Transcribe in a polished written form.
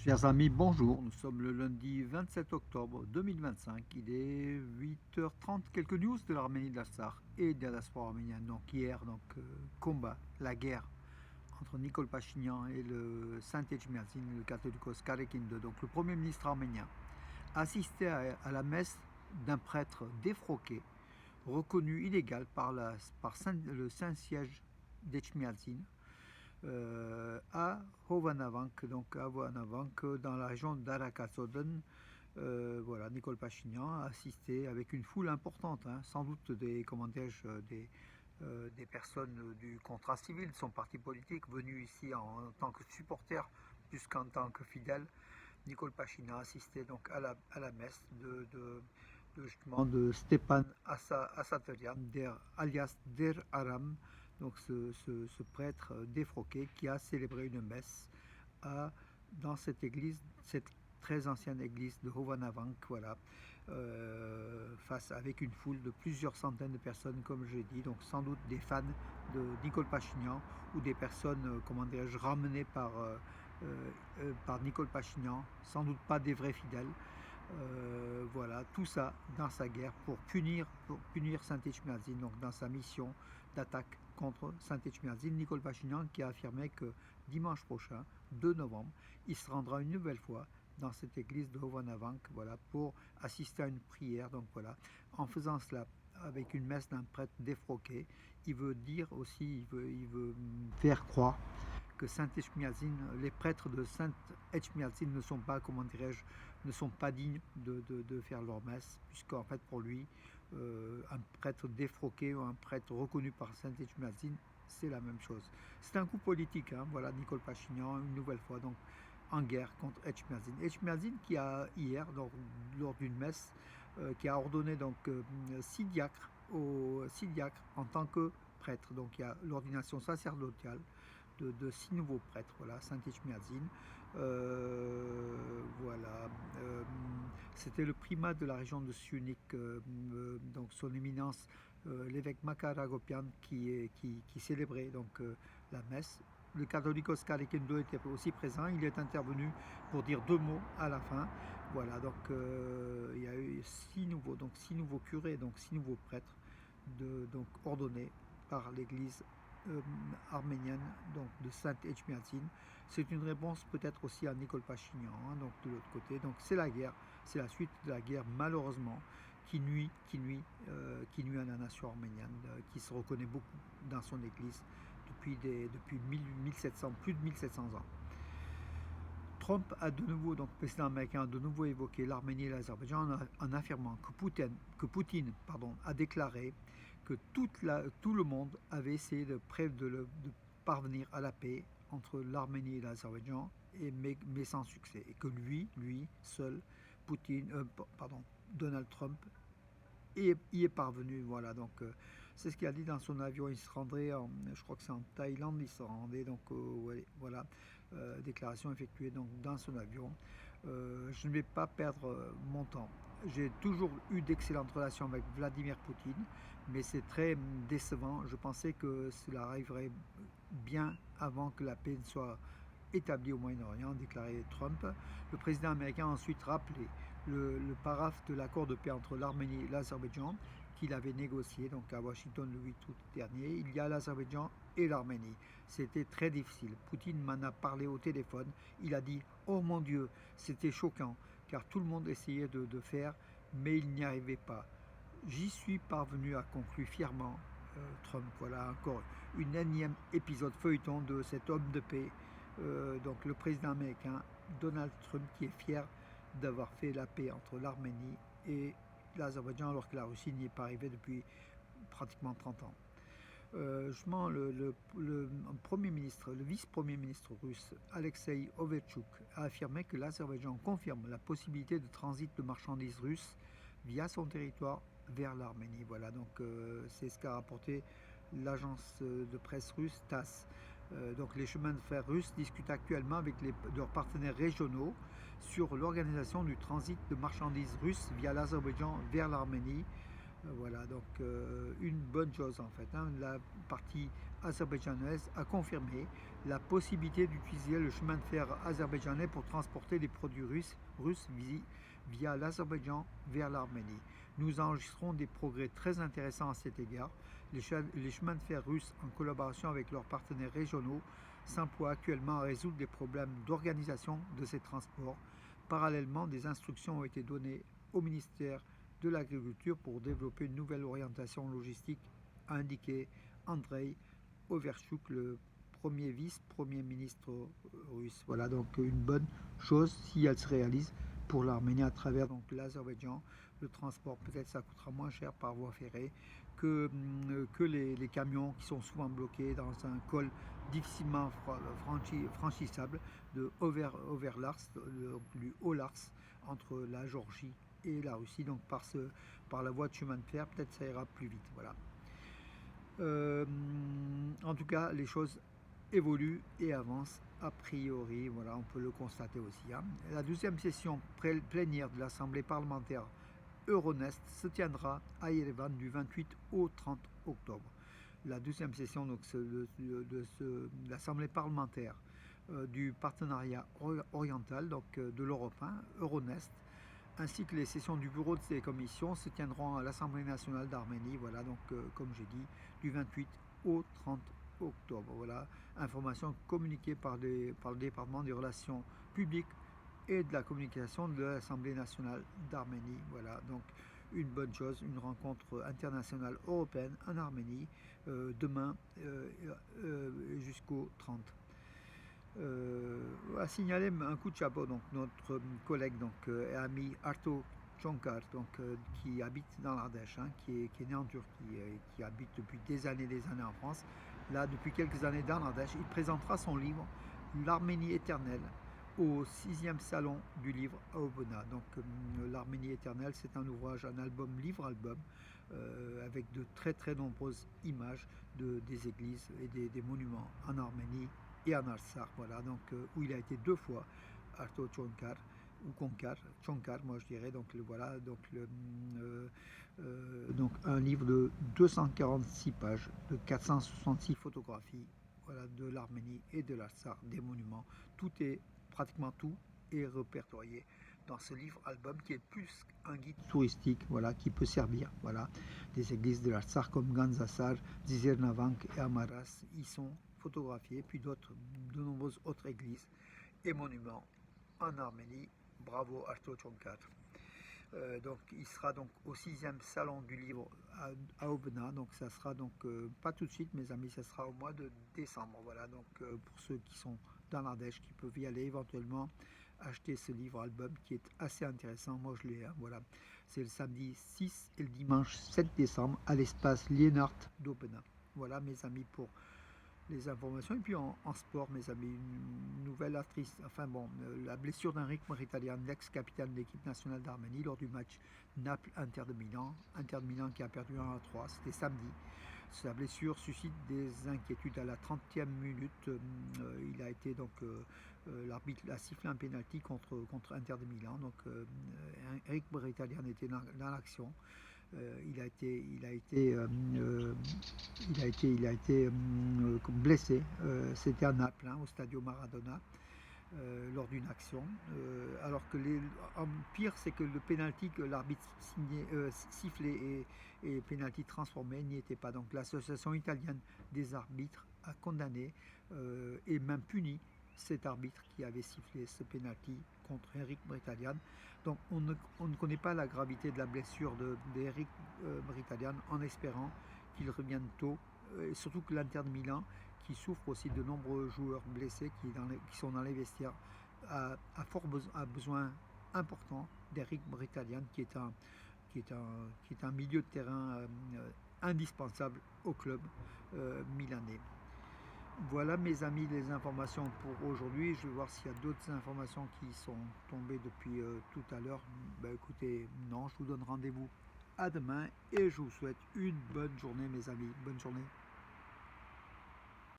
Chers amis, bonjour. Nous sommes le lundi 27 octobre 2025. Il est 8h30. Quelques news de l'Arménie de l'Artsakh et de la diaspora arménienne. Donc hier, combat, la guerre entre Nikol Pachinian et le Saint-Etchmiadzin, le catholicos Karekindo, donc le premier ministre arménien, assistait à la messe d'un prêtre défroqué, reconnu illégal le Saint-Siège d'Etchmiadzin, à Hovanavank, donc à Hovanavank, dans la région d'Arakatsoden. Voilà, Nicole Pachinian a assisté avec une foule importante, hein, sans doute des, comment des personnes du contrat civil de son parti politique venues ici en tant que supporters plus qu'en tant que fidèles. Nicole Pachinian a assisté donc à la messe justement de Stepan Asatarian, alias Der Aram, donc ce prêtre défroqué qui a célébré une messe dans cette église, cette très ancienne église de Hovanavank, voilà, avec une foule de plusieurs centaines de personnes, comme je l'ai dit, donc sans doute des fans de Nicole Pachinian ou des personnes, comment dirais-je, ramenées par Nicole Pachinian, sans doute pas des vrais fidèles. Voilà, tout ça dans sa guerre pour punir Saint-Etchmiadzin, donc dans sa mission d'attaque contre Saint-Etchmiadzin. Nicole Pachinian qui a affirmé que dimanche prochain, 2 novembre, il se rendra une nouvelle fois dans cette église de Hovanavank, voilà, pour assister à une prière. Donc voilà, en faisant cela avec une messe d'un prêtre défroqué, il veut dire aussi, il veut faire croire que Saint-Etchmiadzin, les prêtres de Saint-Etchmiadzin ne sont pas, comment dirais-je, ne sont pas dignes de faire leur messe, puisqu'en fait pour lui, un prêtre défroqué ou un prêtre reconnu par Saint-Etchmiadzin, c'est la même chose. C'est un coup politique, hein, voilà, Nicole Pachinian, une nouvelle fois, donc en guerre contre Etchmiadzin. Etchmiadzin qui a hier, lors d'une messe, qui a ordonné donc 6 diacres en tant que prêtres. Donc il y a l'ordination sacerdotale de 6 nouveaux prêtres, voilà, Saint-Etchmiadzin. Voilà. C'était le primat de la région de Syunik, donc son éminence, l'évêque Makar Agopian, qui célébrait donc la messe. Le catholicos Karekendo était aussi présent, il est intervenu pour dire 2 mots à la fin. Voilà, donc il y a eu 6 nouveaux curés, donc 6 nouveaux prêtres donc ordonnés par l'église arménienne, donc de Saint-Etchmiadzin. C'est une réponse peut-être aussi à Nicole Pachinian, hein, donc de l'autre côté. Donc c'est la guerre, c'est la suite de la guerre malheureusement qui nuit à la nation arménienne, qui se reconnaît beaucoup dans son église depuis 1700, plus de 1700 ans. Trump a de nouveau, donc le président américain a de nouveau évoqué l'Arménie et l'Azerbaïdjan en affirmant que Poutine a déclaré que tout le monde avait essayé de parvenir à la paix entre l'Arménie et l'Azerbaïdjan, mais sans succès, et que lui seul, Donald Trump, y est parvenu. Voilà, donc c'est ce qu'il a dit dans son avion. Il se rendrait, je crois que c'est en Thaïlande, il se rendait, donc voilà, déclaration effectuée donc dans son avion. Je ne vais pas perdre mon temps. J'ai toujours eu d'excellentes relations avec Vladimir Poutine, mais c'est très décevant. Je pensais que cela arriverait bien avant que la paix ne soit établie au Moyen-Orient, déclaré Trump. Le président américain a ensuite rappelé le paraphe de l'accord de paix entre l'Arménie et l'Azerbaïdjan qu'il avait négocié donc à Washington le 8 août dernier. Il y a l'Azerbaïdjan et l'Arménie. C'était très difficile. Poutine m'en a parlé au téléphone. Il a dit « Oh mon Dieu, c'était choquant, car tout le monde essayait de faire, mais il n'y arrivait pas. J'y suis parvenu » à conclure fièrement Trump. Voilà encore une énième épisode feuilleton de cet homme de paix, donc le président américain Donald Trump, qui est fier d'avoir fait la paix entre l'Arménie et l'Azerbaïdjan, alors que la Russie n'y est pas arrivée depuis pratiquement 30 ans. Justement, le premier ministre, le vice-premier ministre russe, Alexei Overchuk, a affirmé que l'Azerbaïdjan confirme la possibilité de transit de marchandises russes via son territoire vers l'Arménie. Voilà, donc c'est ce qu'a rapporté l'agence de presse russe TASS. Donc les chemins de fer russes discutent actuellement avec leurs partenaires régionaux sur l'organisation du transit de marchandises russes via l'Azerbaïdjan vers l'Arménie. Voilà, donc une bonne chose en fait, hein. La partie azerbaïdjanaise a confirmé la possibilité d'utiliser le chemin de fer azerbaïdjanais pour transporter des produits russes via l'Azerbaïdjan vers l'Arménie. Nous enregistrons des progrès très intéressants à cet égard. Les chemins de fer russes, en collaboration avec leurs partenaires régionaux, s'emploient actuellement à résoudre des problèmes d'organisation de ces transports. Parallèlement, des instructions ont été données au ministère de l'Agriculture pour développer une nouvelle orientation logistique, a indiqué Andrei Overchuk, le premier vice-premier ministre russe. Voilà donc une bonne chose si elle se réalise pour l'Arménie à travers donc l'Azerbaïdjan. Le transport, peut-être ça coûtera moins cher par voie ferrée que les camions qui sont souvent bloqués dans un col difficilement franchissable de Overlars, du Haut-Lars, entre la Géorgie et la Russie. Donc par la voie de chemin de fer, peut-être ça ira plus vite. Voilà. En tout cas, les choses évoluent et avancent a priori, voilà, on peut le constater aussi. Hein. La deuxième session plénière de l'Assemblée parlementaire Euronest se tiendra à Yerevan du 28 au 30 octobre. La deuxième session donc, de l'Assemblée parlementaire du partenariat oriental, donc de l'Europe 1, Euronest, ainsi que les sessions du bureau de ces commissions se tiendront à l'Assemblée nationale d'Arménie, voilà, donc comme j'ai dit, du 28 au 30 octobre. Voilà, information communiquée par le département des relations publiques et de la communication de l'Assemblée nationale d'Arménie. Voilà, donc une bonne chose, une rencontre internationale européenne en Arménie demain jusqu'au 30. A signalé un coup de chapeau donc notre collègue et ami Arto Çonkar, qui habite dans l'Ardèche, hein, qui est né en Turquie et qui habite depuis des années en France. Là, depuis quelques années dans l'Ardèche, il présentera son livre L'Arménie éternelle au 6e salon du livre à Aubenas. Donc l'Arménie éternelle, c'est un ouvrage, un album, livre-album, avec de très très nombreuses images des églises et des monuments en Arménie et en Artsakh, voilà, donc où il a été 2 fois, Arto Çonkar, ou Çonkar, moi je dirais, donc voilà, donc un livre de 246 pages, de 466 photographies, voilà, de l'Arménie et de l'Artsakh, des monuments, pratiquement tout est répertorié dans ce livre-album qui est plus un guide touristique, voilà, qui peut servir, voilà, des églises de l'Artsakh comme Gandzasar, Zizernavank et Amaras, y sont photographiés, puis de nombreuses autres églises et monuments en Arménie. Bravo Arto Çonkar. Donc il sera donc au 6e salon du livre à Aubenas, donc ça sera donc pas tout de suite mes amis, ça sera au mois de décembre, voilà, donc pour ceux qui sont dans l'Ardèche, qui peuvent y aller éventuellement acheter ce livre-album qui est assez intéressant, moi je l'ai, hein, voilà, c'est le samedi 6 et le dimanche 7 décembre à l'espace Liénart d'Aubenas. Voilà mes amis pour les informations. Et puis en sport, mes amis, une nouvelle actrice, enfin bon, la blessure d'Henrik Mkhitaryan, l'ex-capitaine de l'équipe nationale d'Arménie lors du match Naples-Inter de Milan. Inter de Milan qui a perdu 1-3, c'était samedi. Sa blessure suscite des inquiétudes à la 30e minute. Il a été donc l'arbitre a sifflé un pénalty contre Inter de Milan. Donc Henrik Mkhitaryan était dans l'action. Il a été blessé. C'était à Naples, hein, au Stadio Maradona, lors d'une action. Alors que pire, c'est que le pénalty que l'arbitre sifflait et pénalty transformé n'y était pas. Donc l'association italienne des arbitres a condamné et même puni cet arbitre qui avait sifflé ce pénalty contre Henrik Mkhitaryan. Donc on ne connaît pas la gravité de la blessure d'Henrik Mkhitaryan, en espérant qu'il revienne tôt, et surtout que l'Inter de Milan, qui souffre aussi de nombreux joueurs blessés qui sont dans les vestiaires, a besoin important d'Henrik Mkhitaryan, qui est un milieu de terrain indispensable au club milanais. Voilà mes amis les informations pour aujourd'hui. Je vais voir s'il y a d'autres informations qui sont tombées depuis tout à l'heure. Ben, écoutez, non, je vous donne rendez-vous à demain et je vous souhaite une bonne journée mes amis. Bonne journée.